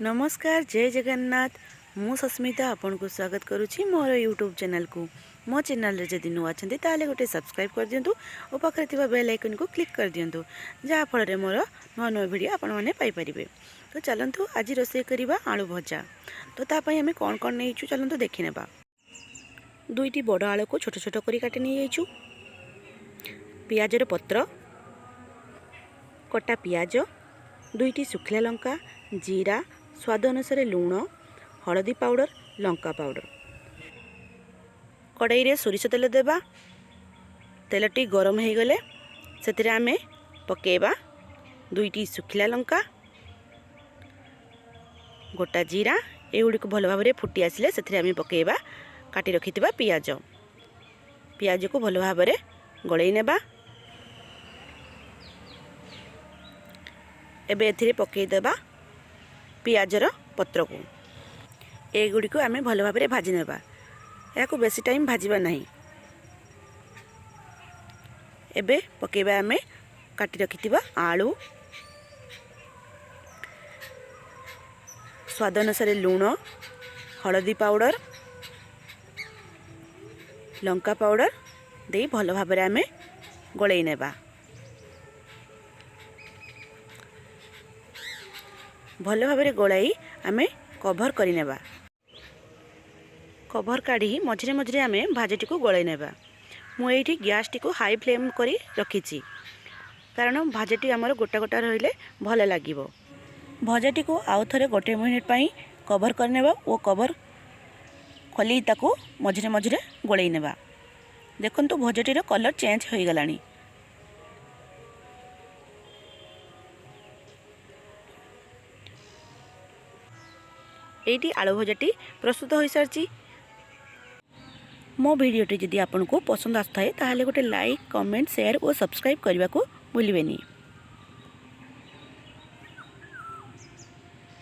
नमस्कार जय जगन्नाथ मु सस्मिता आपन को स्वागत करुच्ची मोर यूट्यूब चैनल को मो चैनल रे जदि नुआ छथि ताले गोटे सब्सक्राइब कर दियंतु और पाखरे थिबा बेल आइकन को क्लिक कर दियंतु जहा फल रे मोर नुआ नुआ वीडियो आपण माने पाई परिबे। तो चलंतु आज रोसे करिबा आलू भजा। तो ता पई हमें कोन कोन नेइछु चलंतु देखि नेबा। दुईटी बड़ आलू को छोट छोट करी काटि नै जाइछु। पियाज रो पत्र, कटा पियाज, दुईटी सुखला लंका, जीरा, स्वाद अनुसार लुण, हलदी पाउडर, लंका पाउडर। कड़ाई रे सोरिष तेल देबा। तेलटी गरम हो गले से आमे पकेबा दुईटी सुखला लंका, गोटा जीरा। एगुड़ी को भल भाव में फुटी आसिले से आमे पकेबा काटी रखिथिबा पियाज। पियाज को भल भाव में गलई नेबा। एबे एथिरे पकई देबा पियाजर पत्र को। एगुड़ी को आमे भल भाव में भाजी नेबा। या को बेसी टाइम भाजीबा नहीं। एबे पकेबा आमे काटी रखिथिबा आलू, स्वाद अनुसार लुण, हलदी पाउडर, लंका पाउडर दे भल भाव में आमे गलई नेबा। भल भाव में गलाई आमे कभर करि नेबा। कभर काढ़ी मझे मझे आमे भाजीटी को गलई नेबा। मु एठी गैस टी को हाई फ्लेम करी रखिछि कारण भाजीटी आमर गोटा गोटा रहिले भल लागिवो। भाजीटी को आउ थरे गोटे मिनिट पई कभर कर नेबा और कभर खोली ताको मझे मझे गलई नेबा। देखंतु भाजीटीर कलर चेंज हो गलानी। एटी आलू भजाटी प्रस्तुत हो सारी। मो भिडियोटी जदि आपको पसंद आसुए ताहले गोटे लाइक, कमेंट, शेयर और सब्सक्राइब करने को भूलिबेनी।